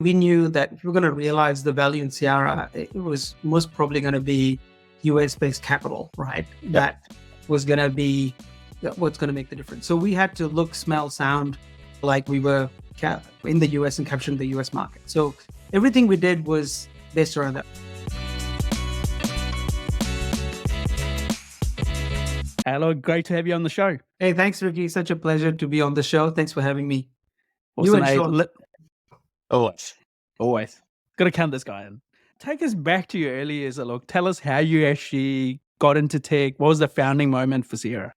We knew that if we were going to realize the value in Cyara, it was most probably going to be US-based capital, right? Yep. That was going to be what's going to make the difference. So we had to look, smell, sound like we were in the US and capturing the US market. So everything we did was based around that. Alok, great to have you on the show. Hey, thanks, Ricky. Such a pleasure to be on the show. Thanks for having me. Awesome, You and Sean. Always. Got to count this guy in. Take us back to your early years, Alok. Tell us how you actually got into tech. What was the founding moment for Cyara?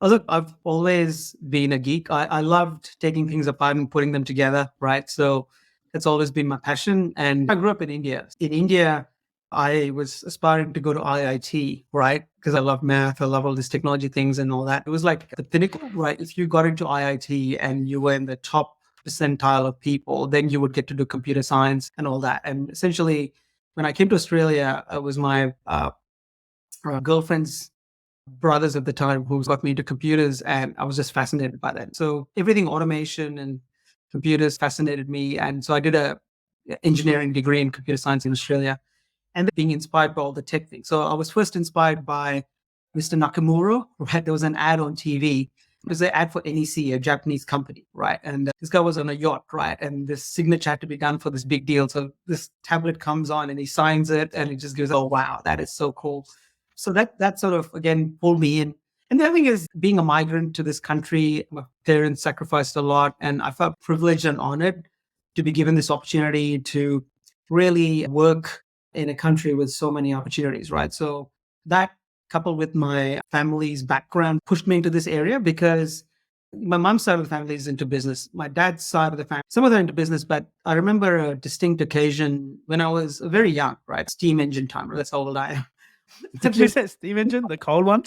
Oh, look, I've always been a geek. I loved taking things apart and putting them together, right? So that's always been my passion. And I grew up in India. In India, I was aspiring to go to IIT, right? Because I love math, I love all these technology things and all that. It was like the pinnacle, right? If you got into IIT and you were in the top percentile of people, then you would get to do computer science and all that. And essentially, when I came to Australia, it was my girlfriend's brothers at the time who got me into computers, and I was just fascinated by that. So everything automation and computers fascinated me. And so I did a engineering degree in computer science in Australia, and then being inspired by all the tech things. So I was first inspired by Mr. Nakamura, right? There was an ad on TV. It was an ad for NEC, a Japanese company, right? And this guy was on a yacht, right? And this signature had to be done for this big deal. So this tablet comes on and he signs it and he just goes, oh, wow, that is so cool. So that sort of, again, pulled me in. And the other thing is, being a migrant to this country, my parents sacrificed a lot, and I felt privileged and honored to be given this opportunity to really work in a country with so many opportunities, right? So that, coupled with my family's background, pushed me into this area, because my mom's side of the family is into business. My dad's side of the family, some of them are into business, but I remember a distinct occasion when I was very young, right? Steam engine time, that's how old I am. Did you say steam engine, the cold one?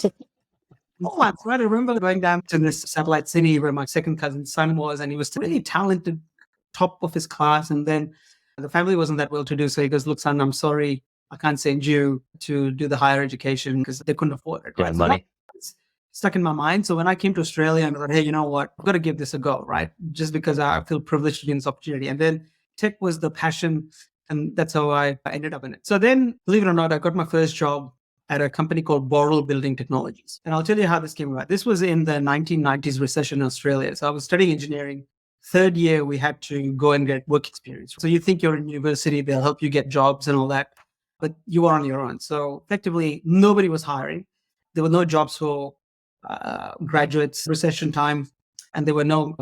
Once, right? I remember going down to this satellite city where my second cousin's son was, and he was really talented, top of his class. And then the family wasn't that well to do. So he goes, look, son, I'm sorry, I can't send you to do the higher education because they couldn't afford it. Right? So money. it's stuck in my mind. So when I came to Australia, I thought, hey, you know what? I've got to give this a go, right? Just because I feel privileged to be in this opportunity. And then tech was the passion. And that's how I ended up in it. So then, believe it or not, I got my first job at a company called Boral Building Technologies. And I'll tell you how this came about. This was in the 1990s recession in Australia. So I was studying engineering. Third year, we had to go and get work experience. So you think you're in university, they'll help you get jobs and all that, but you are on your own. So effectively, nobody was hiring. There were no jobs for graduates, recession time, and there were no,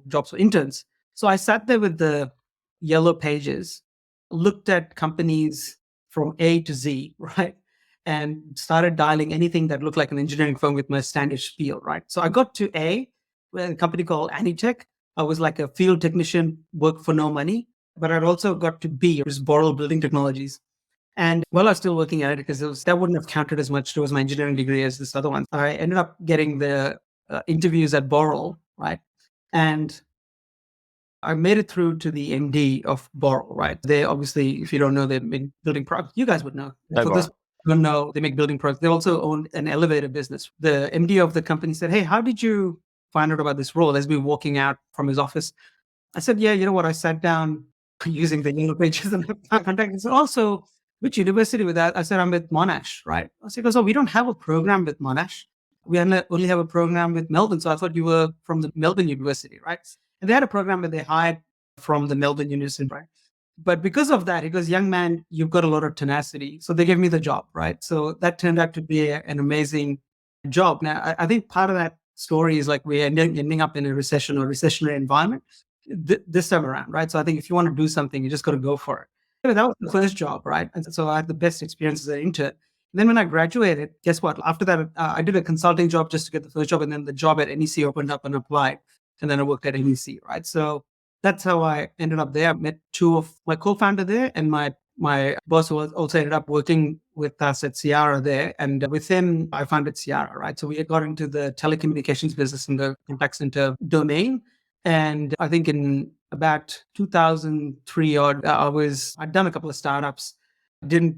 jobs for interns. So I sat there with the yellow pages, looked at companies from A to Z, right? And started dialing anything that looked like an engineering firm with my standard spiel, right? So I got to A, a company called Anitech. I was like a field technician, worked for no money. But I'd also got to B, it was Boral Building Technologies. And while I was still working at it, because that wouldn't have counted as much towards my engineering degree as this other one, I ended up getting the interviews at Boral, right? And I made it through to the MD of Boral, right? They obviously, if you don't know, they make building products. You guys would know. No, For this, you don't know, they make building products. They also own an elevator business. The MD of the company said, hey, how did you find out about this role? As we were walking out from his office, I said, yeah, you know what? I sat down using the yellow pages and contact. He said, also, which university with that? I said, I'm with Monash, right? I said, oh, we don't have a program with Monash. We only have a program with Melbourne. So I thought you were from the Melbourne University, right? And they had a program that they hired from the Melbourne University, right? But because of that, he goes, young man, you've got a lot of tenacity. So they gave me the job, right? So that turned out to be an amazing job. Now, I think part of that story is like we're ending up in a recession or recessionary environment this time around, right? So I think if you want to do something, you just got to go for it. That was the first job, right? And so I had the best experience as an intern. Then when I graduated, guess what? After that, I did a consulting job just to get the first job. And then the job at NEC opened up and applied. And then I worked at NEC, right? So that's how I ended up there. I met two of my co-founder there, and my boss who also ended up working with us at Cyara there. And with him, I founded Cyara, right? So we got into the telecommunications business in the contact center domain. And I think in about 2003 odd, I'd done a couple of startups, didn't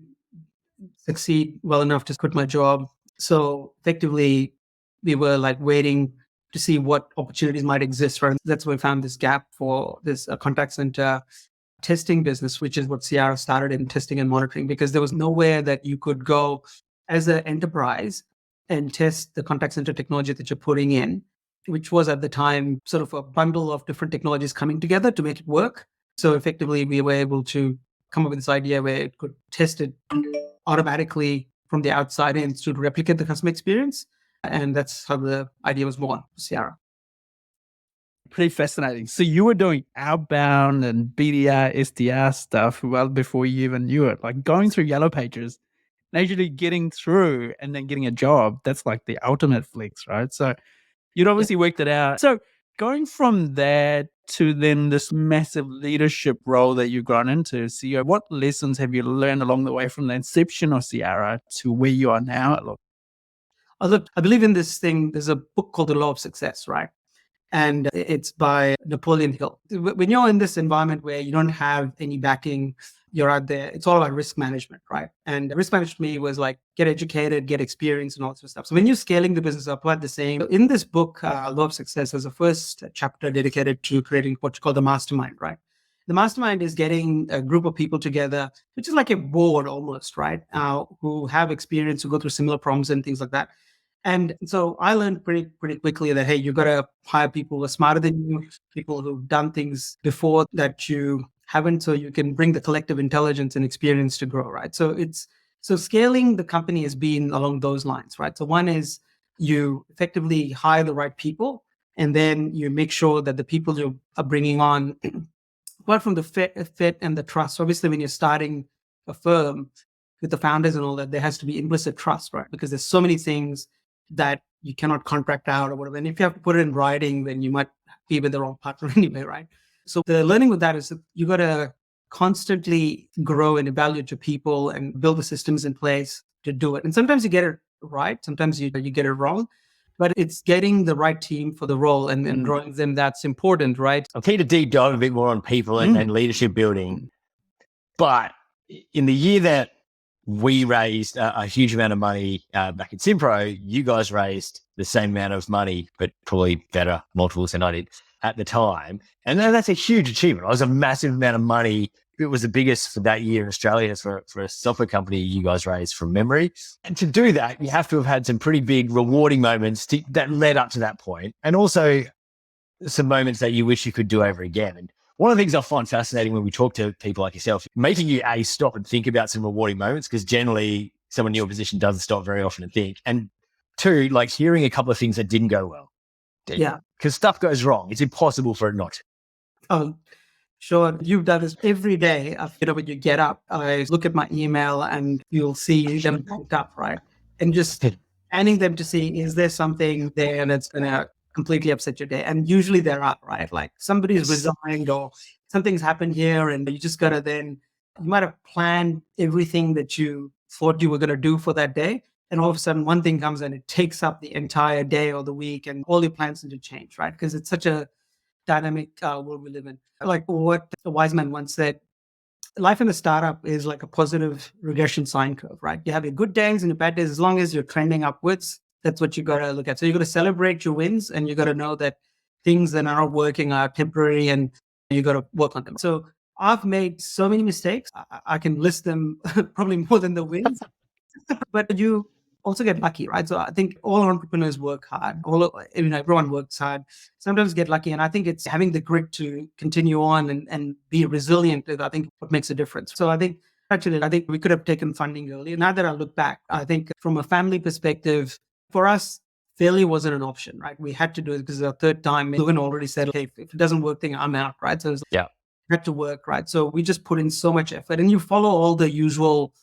succeed well enough to quit my job. So effectively, we were like waiting to see what opportunities might exist. Right? That's where we found this gap for this contact center testing business, which is what Cyara started in, testing and monitoring, because there was nowhere that you could go as an enterprise and test the contact center technology that you're putting in, which was at the time sort of a bundle of different technologies coming together to make it work. So effectively, we were able to come up with this idea where it could test it automatically from the outside in to replicate the customer experience. And that's how the idea was born, Cyara. Pretty fascinating. So you were doing outbound and BDR, SDR stuff well before you even knew it, like going through Yellow Pages, and actually getting through and then getting a job. That's like the ultimate flex, right? So you'd obviously worked it out. So going from that to then this massive leadership role that you've gone into, CEO, what lessons have you learned along the way from the inception of Cyara to where you are now? Look, I believe in this thing. There's a book called The Law of Success, right? And it's by Napoleon Hill. When you're in this environment where you don't have any backing, you're out there, it's all about risk management, right? And risk management to me was like, get educated, get experience and all sorts of stuff. So when you're scaling the business up, apply the same. In this book, Law of Success, there's a first chapter dedicated to creating what you call the mastermind, right? The mastermind is getting a group of people together, which is like a board almost, right? Who have experience, who go through similar problems and things like that. And so I learned pretty quickly that, hey, you got to hire people who are smarter than you, people who've done things before that you haven't, so you can bring the collective intelligence and experience to grow, right? So scaling the company has been along those lines, right? So one is you effectively hire the right people, and then you make sure that the people you are bringing on, apart from the fit and the trust, obviously when you're starting a firm with the founders and all that, there has to be implicit trust, right? Because there's so many things that you cannot contract out or whatever. And if you have to put it in writing, then you might be with the wrong partner anyway, right? So the learning with that is that you got to constantly grow and evaluate your people and build the systems in place to do it. And sometimes you get it right, sometimes you get it wrong, but it's getting the right team for the role and growing them that's important, right? I'm keen to deep dive a bit more on people and leadership building. But in the year that we raised a huge amount of money back at Simpro, you guys raised the same amount of money, but probably better multiples than I did at the time. And that's a huge achievement. It was a massive amount of money. It was the biggest for that year in Australia for a software company you guys raised from memory. And to do that, you have to have had some pretty big rewarding moments that led up to that point, and also some moments that you wish you could do over again. And one of the things I find fascinating when we talk to people like yourself, making you stop and think about some rewarding moments, because generally someone in your position doesn't stop very often and think. And two, like hearing a couple of things that didn't go well. Yeah. Because stuff goes wrong. It's impossible for it not to. Oh, sure. You've done this every day. When you get up, I look at my email and you'll see them banked up, right? And just scanning them to see, is there something there that's going to completely upset your day? And usually there are, right? Like somebody's resigned or something's happened here, and you just gotta you might have planned everything that you thought you were gonna do for that day, and all of a sudden one thing comes and it takes up the entire day or the week, and all your plans need to change, right? Because it's such a dynamic world we live in. Like what a wise man once said, life in the startup is like a positive regression sine curve, right? You have your good days and your bad days. As long as you're trending upwards, that's what you got to look at. So you got to celebrate your wins, and you got to know that things that are not working are temporary, and you got to work on them. So I've made so many mistakes. I can list them probably more than the wins, but you also get lucky, right? So I think all entrepreneurs work hard. Everyone works hard. Sometimes get lucky, and I think it's having the grit to continue on and be resilient. I think what makes a difference. So I think we could have taken funding earlier. Now that I look back, I think from a family perspective, for us, failure wasn't an option, right? We had to do it because our third time, Luan already said, okay, if it doesn't work, then I'm out, right? So it had to work, right? So we just put in so much effort, and you follow all the usual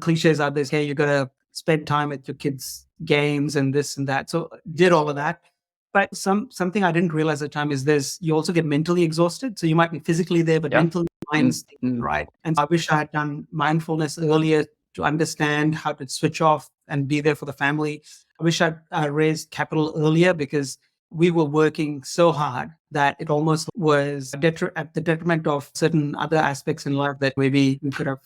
cliches out there. Hey, you got to spend time at your kids' games and this and that. So did all of that. But something I didn't realize at the time is you also get mentally exhausted. So you might be physically there, but mentally, mind's right? And I wish I had done mindfulness earlier to understand how to switch off and be there for the family. I wish I raised capital earlier, because we were working so hard that it almost was at the detriment of certain other aspects in life that maybe we could have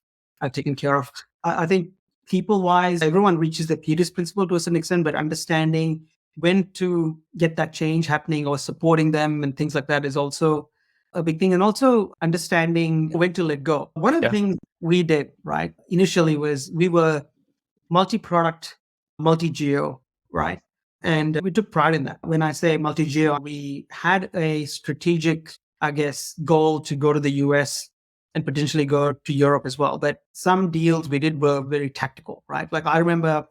taken care of. I think people-wise, everyone reaches the Peters principle to a certain extent, but understanding when to get that change happening or supporting them and things like that is also a big thing. And also understanding when to let go. One of the things we did, right, initially was we were multi-product, multi-geo, right? And we took pride in that. When I say multi-geo, we had a strategic, I guess, goal to go to the US and potentially go to Europe as well. But some deals we did were very tactical, right? Like I remember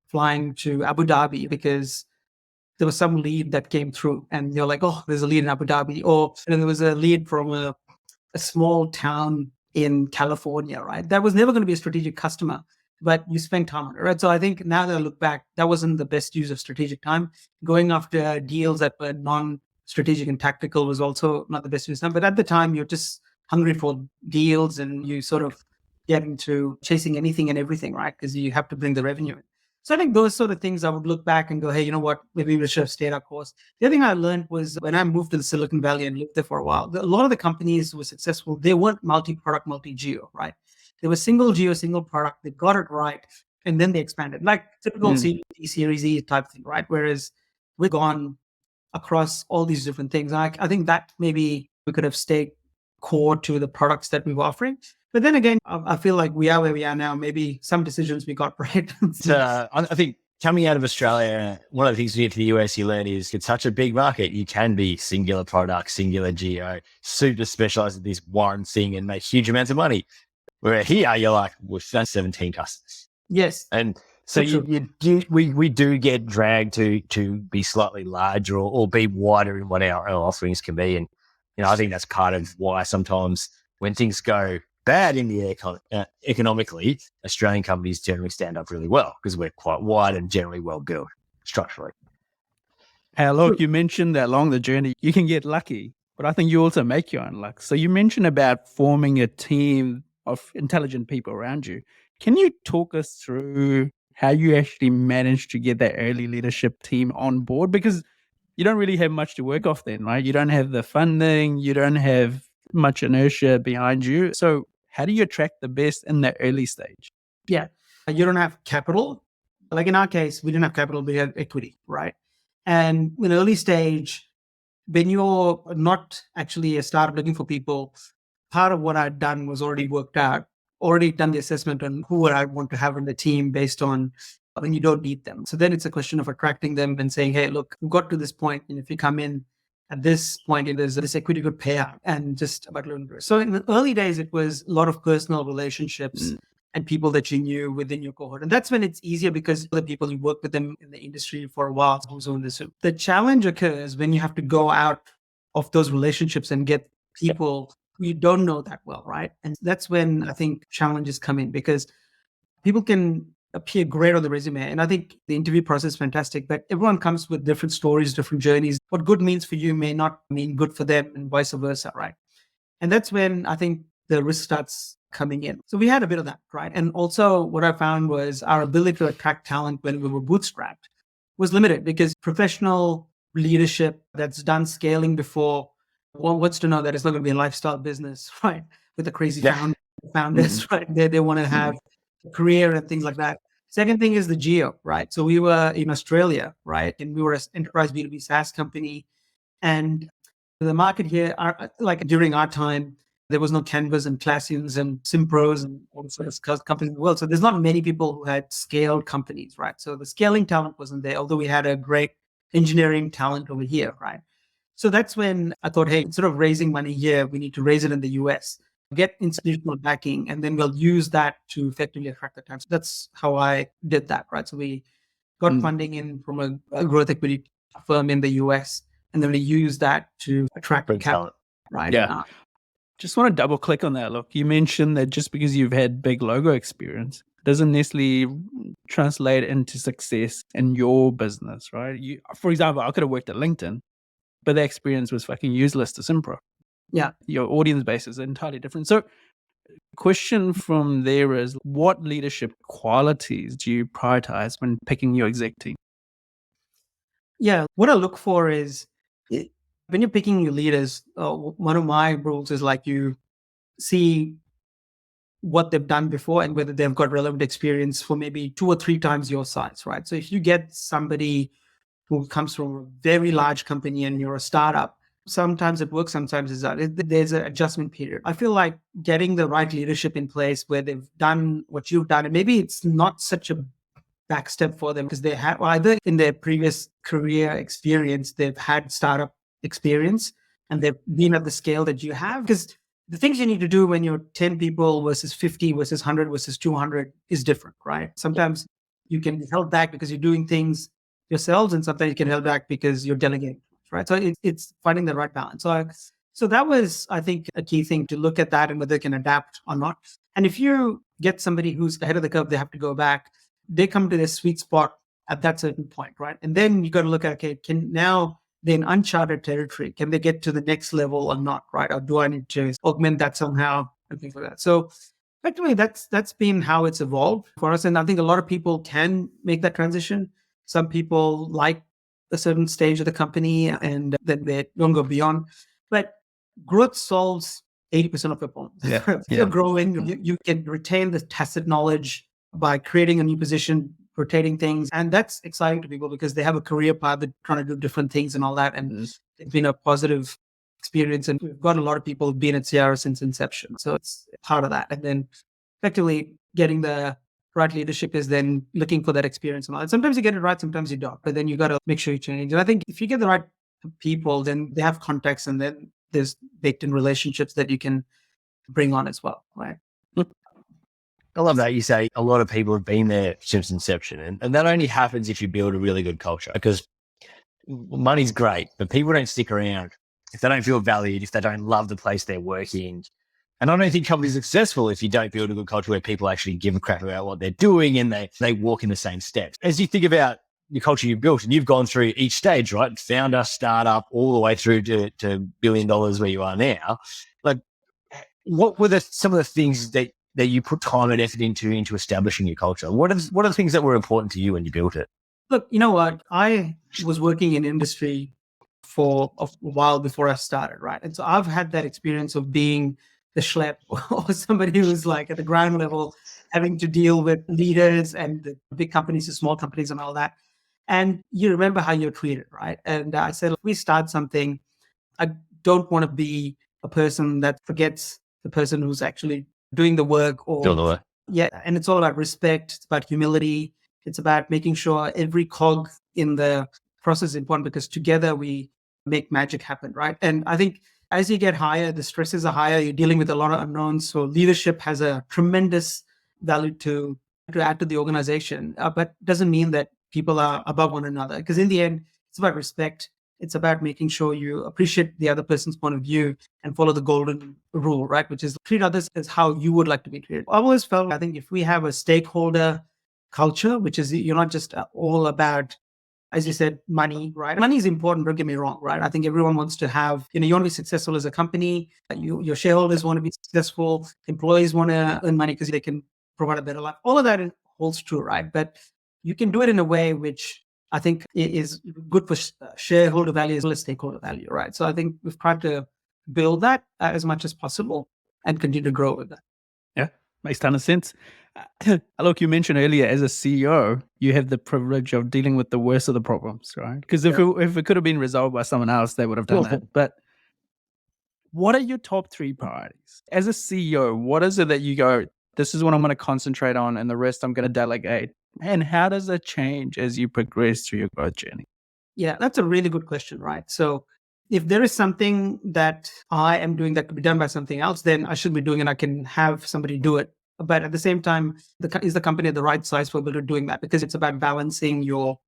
flying to Abu Dhabi because there was some lead that came through and you're like, oh, there's a lead in Abu Dhabi. Or there was a lead from a small town in California, right? That was never going to be a strategic customer, but you spent time on it, right? So I think now that I look back, that wasn't the best use of strategic time. Going after deals that were non-strategic and tactical was also not the best use of time. But at the time, you're just hungry for deals and you sort of get into chasing anything and everything, right? Because you have to bring the revenue in. So I think those sort of things I would look back and go, hey, you know what? Maybe we should have stayed our course. The other thing I learned was when I moved to the Silicon Valley and lived there for a while, a lot of the companies who were successful, they weren't multi-product, multi-geo, right? They were single geo, single product. They got it right. And then they expanded, like typical Series E type thing, right? Whereas we've gone across all these different things. I think that maybe we could have stayed core to the products that we were offering. But then again, I feel like we are where we are now. Maybe some decisions we got right. I think coming out of Australia, one of the things you get to the US, you learn is it's such a big market. You can be singular product, singular geo, super specialized in this one thing and make huge amounts of money. Where here, you're like, we've done 17 customers. Yes. And so we do get dragged to be slightly larger or be wider in what our offerings can be. And, I think that's part of why sometimes when things go bad in the economically, Australian companies generally stand up really well because we're quite wide and generally well built structurally. Hey, look, you mentioned that along the journey, you can get lucky, but I think you also make your own luck. So you mentioned about forming a team of intelligent people around you. Can you talk us through how you actually managed to get that early leadership team on board? Because you don't really have much to work off then, right? You don't have the funding, you don't have much inertia behind you. So how do you attract the best in the early stage? Yeah. You don't have capital. Like in our case, we didn't have capital, we had equity, right? And in early stage, when you're not actually a startup looking for people, part of what I'd done was already worked out, already done the assessment on who I want to have on the team based on when you don't need them. So then it's a question of attracting them and saying, hey, look, we've got to this point. And if you come in at this point, there's this equity good payout and just about learning. So in the early days, it was a lot of personal relationships and people that you knew within your cohort. And that's when it's easier because the people you work with them in the industry for a while. The challenge occurs when you have to go out of those relationships and get people who you don't know that well, right? And that's when I think challenges come in because people can appear great on the resume. And I think the interview process is fantastic, but everyone comes with different stories, different journeys. What good means for you may not mean good for them and vice versa, right? And that's when I think the risk starts coming in. So we had a bit of that, right? And also what I found was our ability to attract talent when we were bootstrapped was limited because professional leadership that's done scaling before wants to know that it's not going to be a lifestyle business, right? With the crazy founders, right? They want to have a career and things like that. Second thing is the geo, right? So we were in Australia, right? And we were an enterprise B2B SaaS company. And the market here, like during our time, there was no Canvas and Atlassians and Simpros and all sorts of companies in the world. So there's not many people who had scaled companies, right? So the scaling talent wasn't there, although we had a great engineering talent over here, right? So that's when I thought, hey, instead of raising money here, we need to raise it in the US, get institutional backing, and then we'll use that to effectively attract the talent. So that's how I did that, right? So we got funding in from a growth equity firm in the US, and then we use that to attract talent, right? Yeah. Just want to double click on that. Look, you mentioned that just because you've had big logo experience doesn't necessarily translate into success in your business, right? For example, I could have worked at LinkedIn, but the experience was fucking useless to Simpro. Yeah. Your audience base is entirely different. So question from there is, what leadership qualities do you prioritize when picking your exec team? Yeah. What I look for is when you're picking your leaders, one of my rules is like you see what they've done before and whether they've got relevant experience for maybe 2 or 3 times your size, right? So if you get somebody who comes from a very large company and you're a startup, Sometimes it works, sometimes it's not. There's an adjustment period. I feel like getting the right leadership in place where they've done what you've done, and maybe it's not such a backstep for them because they have either in their previous career experience, they've had startup experience and they've been at the scale that you have. Because the things you need to do when you're 10 people versus 50 versus 100 versus 200 is different, right? Sometimes you can be held back because you're doing things yourselves, and sometimes you can held back because you're delegating, right? So it's finding the right balance. So that was, I think, a key thing to look at that and whether they can adapt or not. And if you get somebody who's ahead of the curve, they have to go back. They come to their sweet spot at that certain point, right? And then you got to look at, okay, can now they're in uncharted territory. Can they get to the next level or not, right? Or do I need to augment that somehow and things like that? So effectively, that's been how it's evolved for us. And I think a lot of people can make that transition. Some people like a certain stage of the company and then they don't go beyond. But growth solves 80% of your problems. If you're growing, you can retain the tacit knowledge by creating a new position, rotating things. And that's exciting to people because they have a career path, they're trying to do different things and all that. And it's been a positive experience. And we've got a lot of people who've been at Cyara since inception. So it's part of that. And then effectively getting the right leadership is then looking for that experience and all that. Sometimes you get it right, sometimes you don't. But then you got to make sure you change. And I think if you get the right people, then they have context and then there's baked in relationships that you can bring on as well, right? I love that you say a lot of people have been there since inception. And that only happens if you build a really good culture, because money's great, but people don't stick around if they don't feel valued, if they don't love the place they're working. And I don't think companies are successful if you don't build a good culture where people actually give a crap about what they're doing and they walk in the same steps. As you think about the culture you've built, and you've gone through each stage, right? Founder, startup, all the way through to $1 billion where you are now. Like, what were some of the things that you put time and effort into establishing your culture? What are the things that were important to you when you built it? Look, you know what? I was working in industry for a while before I started, right? And so I've had that experience of being the schlep or somebody who's like at the ground level, having to deal with leaders and the big companies to small companies and all that. And you remember how you're treated, right? And I said, if we start something, I don't want to be a person that forgets the person who's actually doing the work or yeah. And it's all about respect. It's about humility. It's about making sure every cog in the process is important because together we make magic happen, right? And I think as you get higher, the stresses are higher. You're dealing with a lot of unknowns. So leadership has a tremendous value to add to the organization, but doesn't mean that people are above one another. Because in the end, it's about respect. It's about making sure you appreciate the other person's point of view and follow the golden rule, right? Which is treat others as how you would like to be treated. I've always felt, I think if we have a stakeholder culture, which is you're not just all about, as you said, money, right? Money is important, don't get me wrong, right? I think everyone wants to have, you want to be successful as a company. Your shareholders want to be successful. Employees want to earn money because they can provide a better life. All of that holds true, right? But you can do it in a way which I think is good for shareholder value as well as stakeholder value, right? So I think we've tried to build that as much as possible and continue to grow with that. Yeah, makes a ton of sense. Alok, you mentioned earlier, as a CEO, you have the privilege of dealing with the worst of the problems, right? Because if it could have been resolved by someone else, they would have done it. But what are your top 3 priorities? As a CEO, what is it that you go, this is what I'm going to concentrate on and the rest I'm going to delegate? And how does that change as you progress through your growth journey? Yeah, that's a really good question, right? So if there is something that I am doing that could be done by something else, then I should be doing it. I can have somebody do it. But at the same time, is the company the right size for doing that? Because it's about balancing your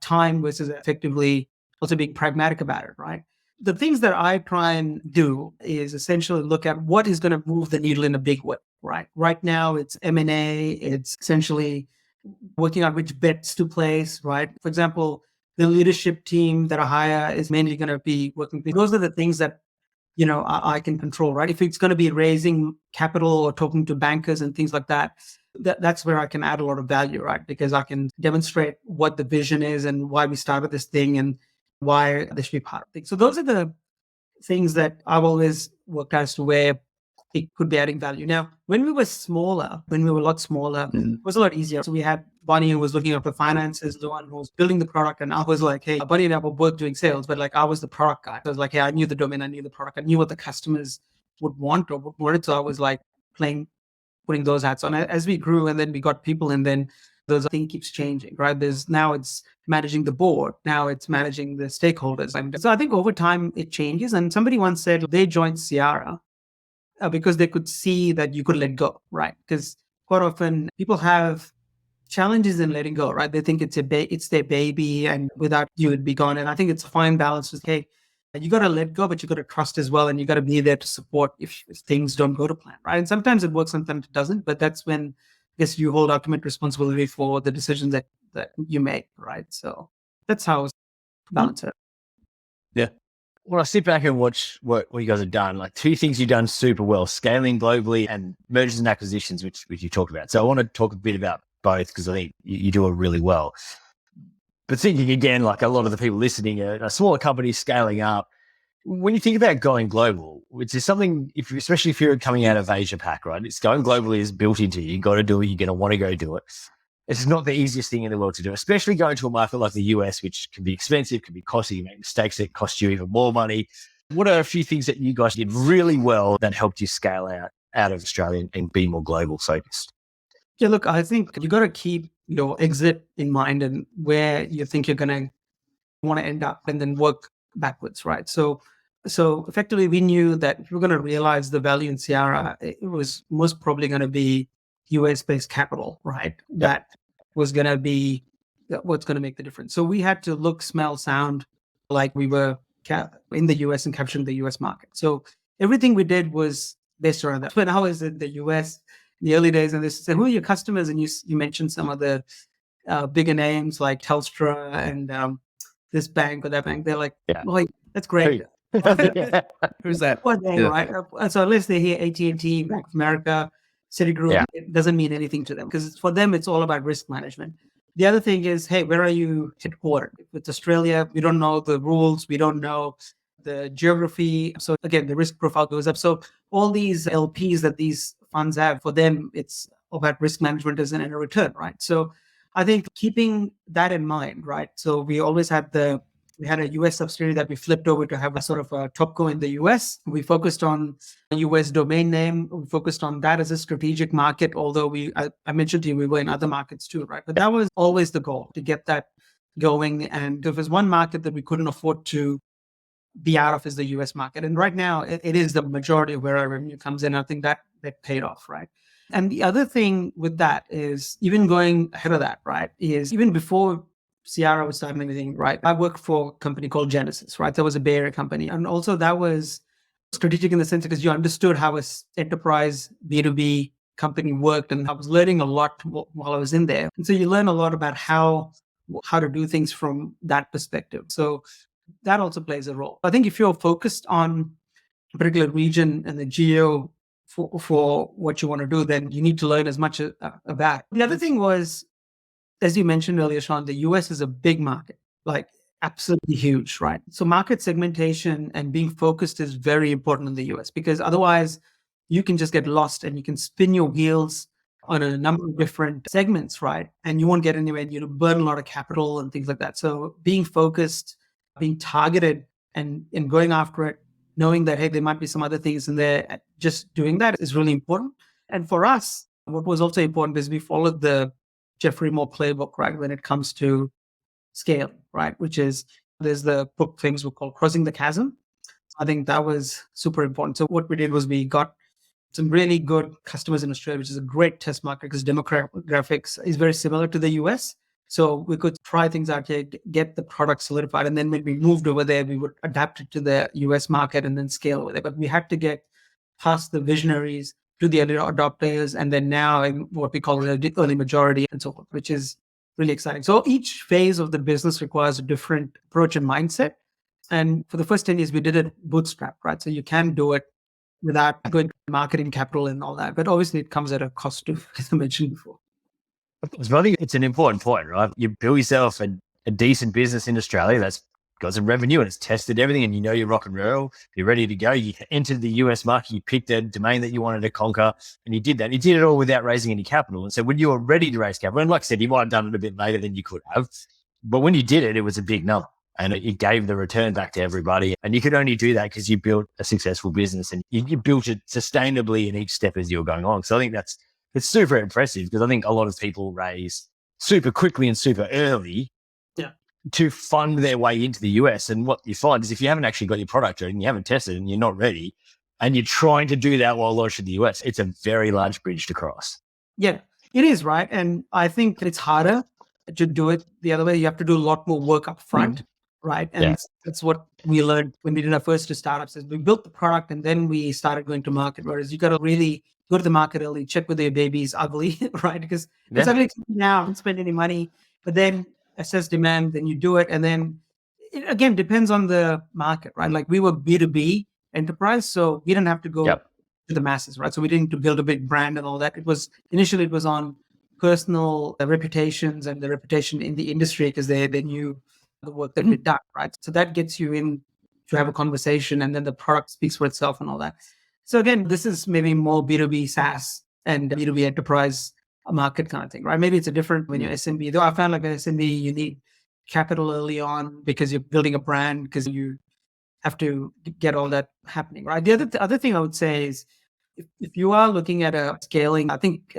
time versus effectively also being pragmatic about it, right? The things that I try and do is essentially look at what is going to move the needle in a big way, right? Right now, it's M&A. It's essentially working on which bets to place, right? For example, the leadership team that I hire is mainly going to be working. Those are the things that, I can control, right? If it's going to be raising capital or talking to bankers and things like that, that's where I can add a lot of value, right? Because I can demonstrate what the vision is and why we started this thing and why they should be part of things. So those are the things that I've always worked as to where it could be adding value. Now, when we were a lot smaller, it was a lot easier. So we had Bonny, who was looking after finances, Luan, who was building the product. And I was like, hey, Bonny and I were both doing sales, but like I was the product guy. So I was like, hey, I knew the domain, I knew the product, I knew what the customers would want or would want. So I was like putting those hats on. As we grew and then we got people, and then those thing keeps changing, right? Now it's managing the board. Now it's managing the stakeholders. And so I think over time it changes. And somebody once said they joined Cyara because they could see that you could let go, right? Because quite often people have challenges in letting go, right? They think it's their baby, and without you, it'd be gone. And I think it's a fine balance with, hey, you got to let go, but you got to trust as well. And you got to be there to support if things don't go to plan, right? And sometimes it works, sometimes it doesn't. But that's when I guess you hold ultimate responsibility for the decisions that you make, right? So that's how it's balanced. Yeah. When I sit back and watch what you guys have done, like two things you've done super well: scaling globally and mergers and acquisitions, which you talked about. So I want to talk a bit about both because I think you do it really well. But thinking again, like a lot of the people listening are smaller companies scaling up. When you think about going global, which is something, especially if you're coming out of Asia Pac, right? It's going globally is built into you. You got to do it. You're going to want to go do it. It's not the easiest thing in the world to do, especially going to a market like the US, which can be expensive, can be costly. You make mistakes that cost you even more money. What are a few things that you guys did really well that helped you scale out of Australia and be more global focused? Yeah, look, I think you got to keep your exit in mind and where you think you're going to want to end up, and then work backwards, right? So effectively, we knew that if we're going to realize the value in Cyara, it was most probably going to be US-based capital, right? Yep. That was going to be what's going to make the difference. So we had to look, smell, sound like we were in the US and capturing the US market. So everything we did was based around that. When I was in the US in the early days, and they said, who are your customers? And you mentioned some of the bigger names like Telstra and this bank or that bank. They're like, well, that's great. Who's that? What name, right? So unless they hear AT&T, Bank of America, Citigroup, it doesn't mean anything to them, because for them, it's all about risk management. The other thing is, hey, where are you headquartered? If it's Australia, we don't know the rules. We don't know the geography. So again, the risk profile goes up. So all these LPs that these funds have, for them, it's about risk management as in a return, right? So I think keeping that in mind, right? So we always had we had a US subsidiary that we flipped over to have a sort of a topco in the US. We focused on a US domain name. We focused on that as a strategic market, although I mentioned to you, we were in other markets too, right? But that was always the goal, to get that going. And if there's one market that we couldn't afford to be out of, is the US market. And right now it is the majority of where our revenue comes in. I think that paid off, right? And the other thing with that is, even going ahead of that, right, is even before Cyara was starting anything, right, I worked for a company called Genesys, right? That was a Bay Area company. And also that was strategic in the sense because you understood how an enterprise B2B company worked. And I was learning a lot while I was in there. And so you learn a lot about how to do things from that perspective. So that also plays a role. I think if you're focused on a particular region and the geo for what you want to do, then you need to learn as much about. The other thing was, as you mentioned earlier, Sean, the US is a big market, like absolutely huge, right? So market segmentation and being focused is very important in the US, because otherwise you can just get lost and you can spin your wheels on a number of different segments, right? And you won't get anywhere, and you burn a lot of capital and things like that. So being focused, being targeted, and going after it, knowing that, hey, there might be some other things in there, just doing that is really important. And for us, what was also important is we followed the Jeffrey Moore playbook, right, when it comes to scale, right, which is, there's the book, famous book called Crossing the Chasm. I think that was super important. So what we did was we got some really good customers in Australia, which is a great test market because demographics is very similar to the US. So we could try things out here, get the product solidified. And then when we moved over there, we would adapt it to the US market and then scale over there. But we had to get past the visionaries to the early adopters, and then now in what we call the early majority and so forth, which is really exciting. So each phase of the business requires a different approach and mindset. And for the first 10 years, we did it bootstrap, right? So you can do it without going to marketing capital and all that. But obviously it comes at a cost too, as I mentioned before. I think it's an important point, right? You build yourself a decent business in Australia that's got some revenue and it's tested everything and you know you're rock and roll, you're ready to go. You entered the US market, you picked a domain that you wanted to conquer and you did that. You did it all without raising any capital. And so when you were ready to raise capital, and like I said, you might have done it a bit later than you could have, but when you did it, it was a big number and it gave the return back to everybody. And you could only do that because you built a successful business and you built it sustainably in each step as you were going on. So I think it's super impressive because I think a lot of people raise super quickly and super early to fund their way into the US. And what you find is if you haven't actually got your product ready and you haven't tested and you're not ready and you're trying to do that while launching the US, it's a very large bridge to cross. Yeah, it is, right? And I think it's harder to do it the other way. You have to do a lot more work up front, right? And that's what we learned when we did our first two startups is we built the product and then we started going to market. Whereas you got to really go to the market early, check whether your baby's ugly, right? Because it's ugly now, don't spend any money, but then assess demand, then you do it. And then it, again, depends on the market, right? Like we were B2B enterprise, so we didn't have to go to the masses, right? So we didn't need to build a big brand and all that. Initially it was on personal reputations and the reputation in the industry because they knew the work that we'd done, right? So that gets you in to have a conversation and then the product speaks for itself and all that. So again, this is maybe more B2B SaaS and B2B enterprise market kind of thing, right? Maybe it's a different when you're SMB. Though I found like an SMB, you need capital early on because you're building a brand, because you have to get all that happening, right? The other thing I would say is if you are looking at a scaling, I think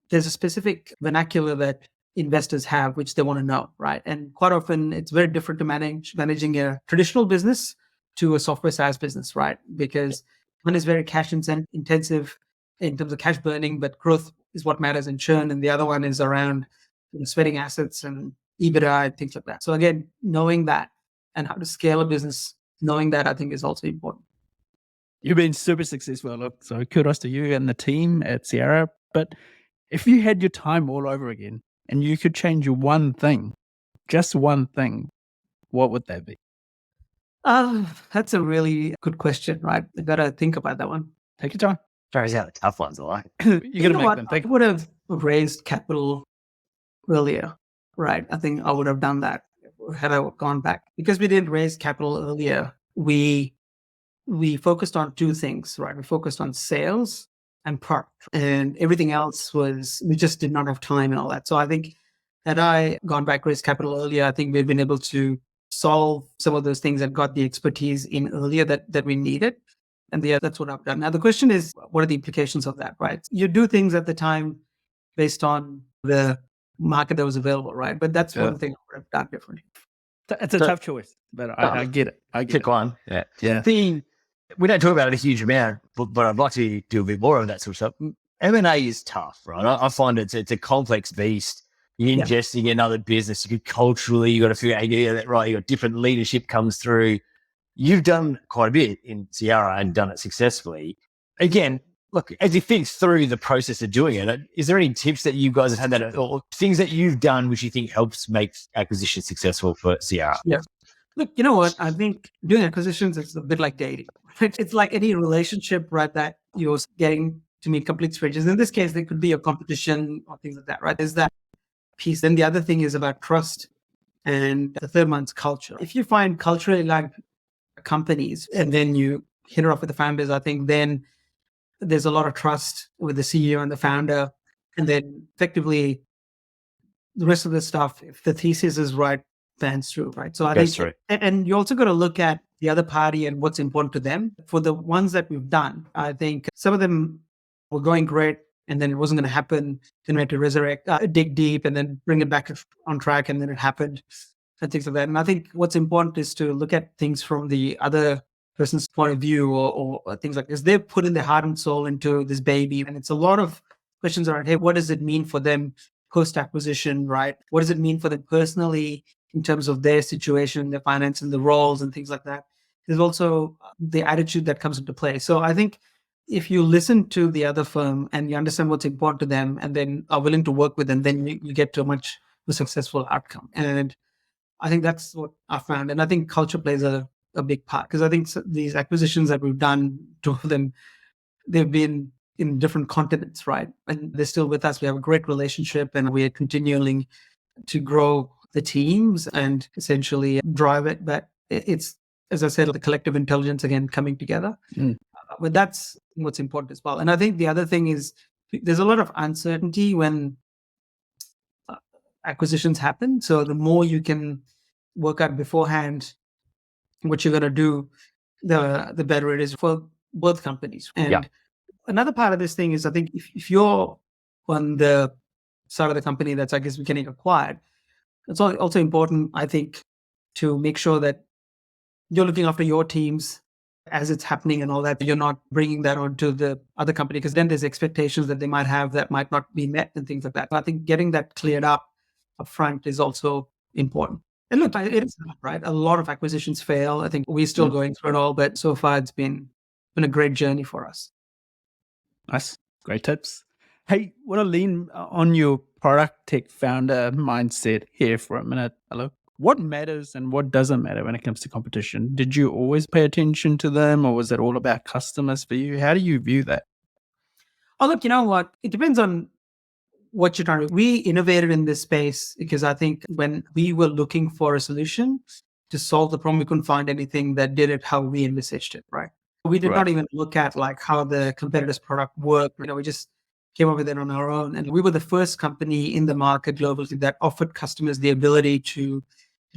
there's a specific vernacular that investors have, which they want to know, right? And quite often it's very different to managing a traditional business to a software SaaS business, right? Because one is very cash intensive in terms of cash burning, but growth is what matters in churn. And the other one is around sweating assets and EBITDA and things like that. So again, knowing that and how to scale a business, knowing that I think is also important. You've been super successful, look. So kudos to you and the team at Cyara. But if you had your time all over again and you could change one thing, just one thing, what would that be? That's a really good question, right? I got to think about that one. Take your time. Throws out the tough ones, I like. You got to make them think. I would have raised capital earlier, right? I think I would have done that had I gone back. Because we didn't raise capital earlier, we focused on two things, right? We focused on sales and product, and everything else we just did not have time and all that. So I think had I gone back, raised capital earlier, I think we've been able to solve some of those things and got the expertise in earlier that we needed. And that's what I've done. Now, the question is, what are the implications of that, right? You do things at the time based on the market that was available, right? But that's one thing I would have done differently. It's a tough choice, but I get it. I get Pick it. one. Yeah. We don't talk about it a huge amount, but I'd like to do a bit more of that sort of stuff. M&A is tough, right? I find it's a complex beast. You're ingesting another business. Culturally, you got to figure out how you get that right. You got different leadership comes through. You've done quite a bit in Cyara and done it successfully. Again, look, as you think through the process of doing it, is there any tips that you guys have had that, or things that you've done which you think helps make acquisition successful for Cyara? Yeah. Look, you know what? I think doing acquisitions is a bit like dating. Right? It's like any relationship, right? That you're getting to meet complete strangers. In this case, there could be a competition or things like that, right? There's that piece. Then the other thing is about trust. And the third one's culture. If you find culturally like companies and then you hit it off with the founders, I think then there's a lot of trust with the CEO and the founder. And then effectively the rest of the stuff, if the thesis is right, pans through, right? So I think, right. And you also got to look at the other party and what's important to them. For the ones that we've done, I think some of them were going great and then it wasn't going to happen. Then we had to resurrect, dig deep and then bring it back on track. And then it happened and things like that. And I think what's important is to look at things from the other person's point of view or things like this. They've put in their heart and soul into this baby. And it's a lot of questions around, hey, what does it mean for them post-acquisition, right? What does it mean for them personally in terms of their situation, their finance and the roles and things like that? There's also the attitude that comes into play. So I think if you listen to the other firm and you understand what's important to them and then are willing to work with them, then you get to a much more successful outcome. And I think that's what I found. And I think culture plays a big part because I think these acquisitions that we've done, two of them, they've been in different continents, right? And they're still with us. We have a great relationship and we are continuing to grow the teams and essentially drive it. But it's, as I said, the collective intelligence again coming together. But that's what's important as well. And I think the other thing is there's a lot of uncertainty when acquisitions happen. So the more you can work out beforehand what you're going to do, the better it is for both companies. And another part of this thing is, I think if you're on the side of the company that's, I guess, getting acquired, it's also important, I think, to make sure that you're looking after your teams as it's happening and all that. You're not bringing that onto the other company, because then there's expectations that they might have that might not be met and things like that. I think getting that cleared up front is also important. And look, it is right. A lot of acquisitions fail. I think we're still going through it all, but so far it's been a great journey for us. Nice. Great tips. Hey, want to lean on your product tech founder mindset here for a minute, Alok. What matters and what doesn't matter when it comes to competition? Did you always pay attention to them, or was it all about customers for you? How do you view that? Oh, look, you know what? It depends on what you're trying to do. We innovated in this space because I think when we were looking for a solution to solve the problem, we couldn't find anything that did it how we envisaged it, right? We did not even look at like how the competitor's product worked. We just came up with it on our own. And we were the first company in the market globally that offered customers the ability to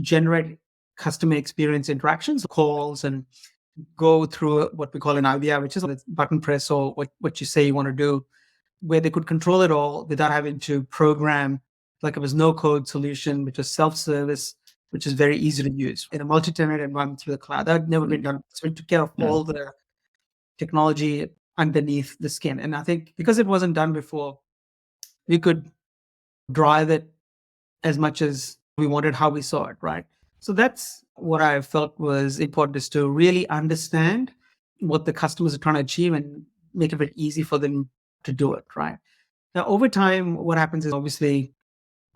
generate customer experience interactions, calls, and go through what we call an IVR, which is a button press or what you say you want to do, where they could control it all without having to program. Like, it was no code solution, which was self-service, which is very easy to use in a multi-tenant environment through the cloud. That had never been done. So we took care of all the technology underneath the skin. And I think because it wasn't done before, we could drive it as much as we wanted, how we saw it, right? So that's what I felt was important, is to really understand what the customers are trying to achieve and make it very easy for them to do it, right? Now, over time, what happens is obviously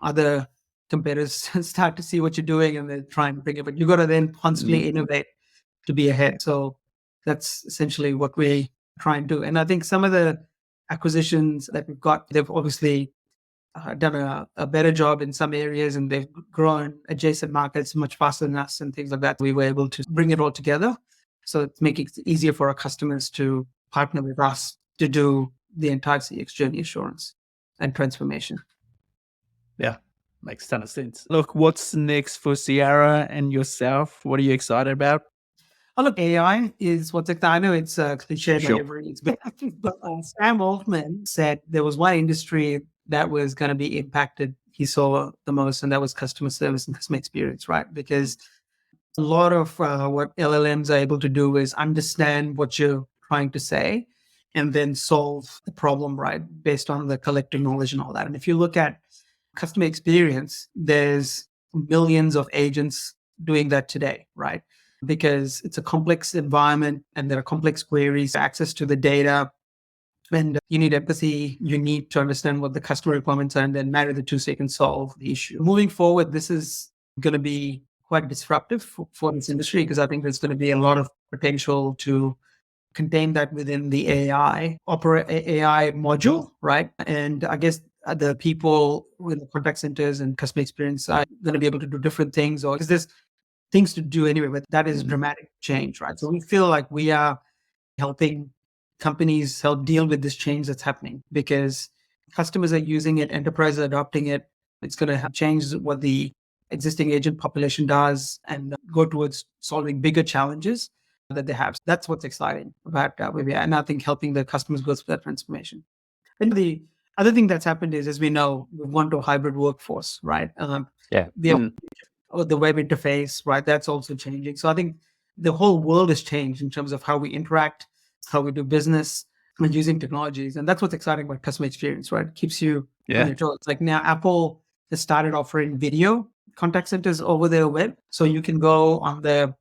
other competitors start to see what you're doing and they try and bring it, but you got to then constantly innovate to be ahead. So that's essentially what we try and do. And I think some of the acquisitions that we've got, they've obviously done a better job in some areas, and they've grown adjacent markets much faster than us and things like that. We were able to bring it all together. So it's making it easier for our customers to partner with us to do the entire CX journey assurance and transformation. Yeah, makes a ton of sense. Look, what's next for Cyara and yourself? What are you excited about? Oh, look, AI is what's exciting. I know it's cliche, but Sam Altman said there was one industry that was going to be impacted, he saw the most, and that was customer service and customer experience, right? Because a lot of what LLMs are able to do is understand what you're trying to say and then solve the problem, right, based on the collective knowledge and all that. And if you look at customer experience, there's millions of agents doing that today, right? Because it's a complex environment and there are complex queries, access to the data, and you need empathy. You need to understand what the customer requirements are and then marry the two so you can solve the issue. Moving forward, this is going to be quite disruptive for this industry, because I think there's going to be a lot of potential to contain that within the AI module, right? And I guess the people with the contact centers and customer experience are going to be able to do different things, or because there's things to do anyway, but that is dramatic change, right? So we feel like we are helping companies help deal with this change that's happening, because customers are using it, enterprises are adopting it. It's going to change what the existing agent population does and go towards solving bigger challenges that they have. So that's what's exciting about where we are, and I think helping the customers go through that transformation. And the other thing that's happened is, as we know, we've gone to a hybrid workforce, right? The web interface, right? That's also changing. So I think the whole world has changed in terms of how we interact, how we do business, and using technologies. And that's what's exciting about customer experience, right? It keeps you on your toes. Like now, Apple has started offering video contact centers over their web. So you can go on the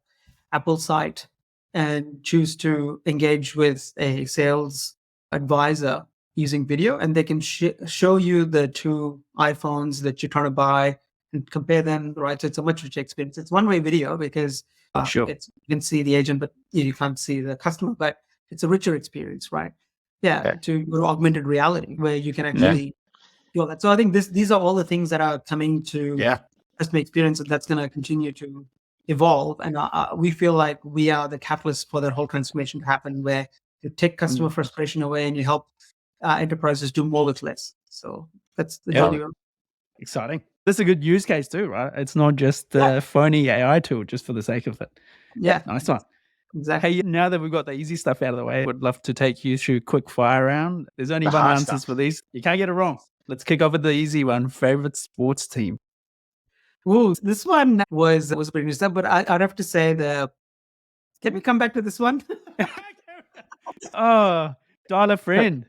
Apple site and choose to engage with a sales advisor using video, and they can show you the two iPhones that you're trying to buy and compare them, right? So it's a much richer experience. It's one-way video because you can see the agent, but you can't see the customer, but it's a richer experience, right? To augmented reality where you can actually feel that. So I think these are all the things that are coming to customer experience, and that's going to continue to evolve. And we feel like we are the catalyst for that whole transformation to happen, where you take customer frustration away and you help enterprises do more with less. So that's the journey. Exciting. That's a good use case too, right? It's not just a phony AI tool just for the sake of it. Yeah. Nice one. Exactly. Hey, now that we've got the easy stuff out of the way, I would love to take you through quick fire round. There's only one answers for these. You can't get it wrong. Let's kick off with the easy one. Favorite sports team? Ooh, this one was pretty interesting, but I'd have to say can we come back to this one? Oh, dial a friend.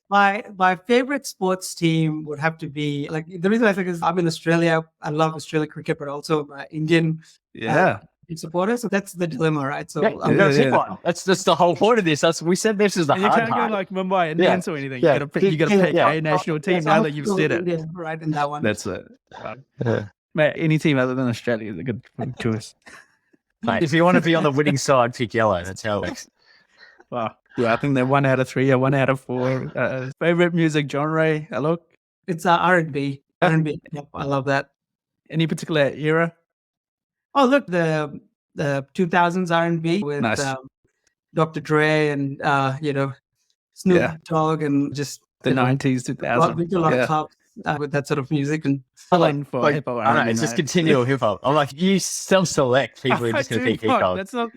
My favorite sports team would have to be, like, the reason I think is I'm in Australia. I love Australian cricket, but also my Indian supporter. So that's the dilemma, right? So that's the whole point of this. We said this is the hard part. You can't go like Mumbai Indians or anything. You got to pick a national team now that you've said it. Right in that one. That's it. Mate, any team other than Australia is a good choice. Mate, if you want to be on the winning side, pick yellow. That's how it works. Wow. Yeah, I think they're 1 out of 3 or 1 out of 4. Favorite music genre, Alok? It's R&B. R&B. Yep, I love that. Any particular era? Oh, look, the 2000s R&B with Dr. Dre and Snoop Dogg, and just the 90s, 2000s. With that sort of music and for hip hop. I know, it's just continual hip hop. I'm like, you self-select people who are just going to pick hip hop. That's not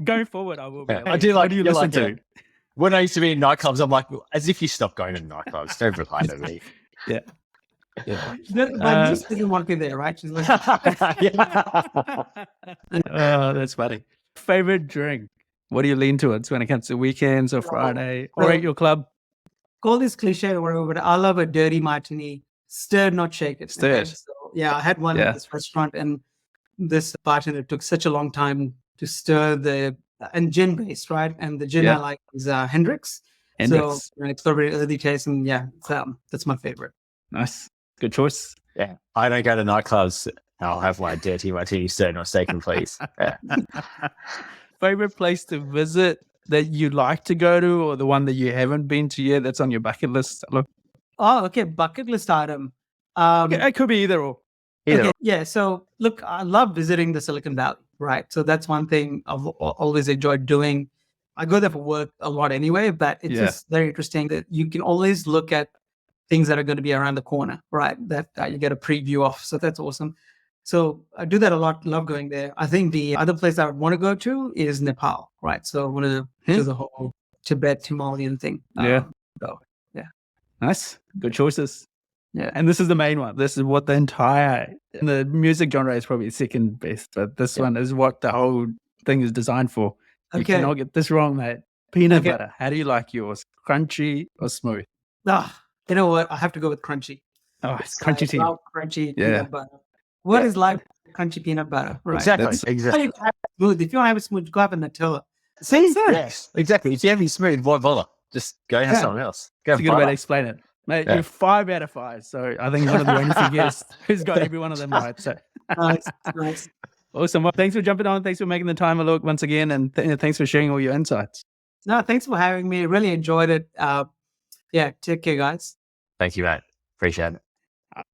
going forward. I will be. I do like. What do you listen to? When I used to be in nightclubs, I'm like, as if you stopped going to nightclubs. Don't reply to me. Yeah. My niece didn't want me there, right? She's like, oh, that's funny. Favorite drink? What do you lean towards when it comes to weekends or Friday or at your club? Call this cliche or whatever, but I love a dirty martini, stirred, not shaken. Stirred. Okay? So, I had one at this restaurant, and this bartender took such a long time to stir and gin based, right? And the gin I like is Hendrix. So it's got a very earthy taste, and that's my favorite. Nice, good choice. Yeah, I don't go to nightclubs. I'll have my dirty martini stirred, not shaken, please. Favorite place to visit that you like to go to, or the one that you haven't been to yet that's on your bucket list? Look. Oh, okay. Bucket list item. It could be either or. Yeah. So look, I love visiting the Silicon Valley, right? So that's one thing I've always enjoyed doing. I go there for work a lot anyway, but it's just very interesting that you can always look at things that are going to be around the corner, right? That you get a preview of. So that's awesome. So I do that a lot. Love going there. I think the other place I would want to go to is Nepal, right? So I want to do the whole Tibet, Himalayan thing. Nice. Good choices. Yeah. And this is the main one. This is what the music genre is probably second best, but this one is what the whole thing is designed for. You cannot get this wrong, mate. Peanut butter. How do you like yours? Crunchy or smooth? You know what? I have to go with crunchy. Oh, it's crunchy team. Crunchy peanut butter. What is like crunchy peanut butter? Right. Exactly. Smooth. If you want to have it smooth, go have a Nutella. See? Yes, exactly. If you have it smooth, why bother? Just go have something else. That's a good way to explain it. Mate, you're 5 out of 5. So I think one of the only figures who's got every one of them right. So nice. Awesome. Well, thanks for jumping on. Thanks for making the time, Alok, once again. And thanks for sharing all your insights. No, thanks for having me. Really enjoyed it. Take care, guys. Thank you, mate. Appreciate it.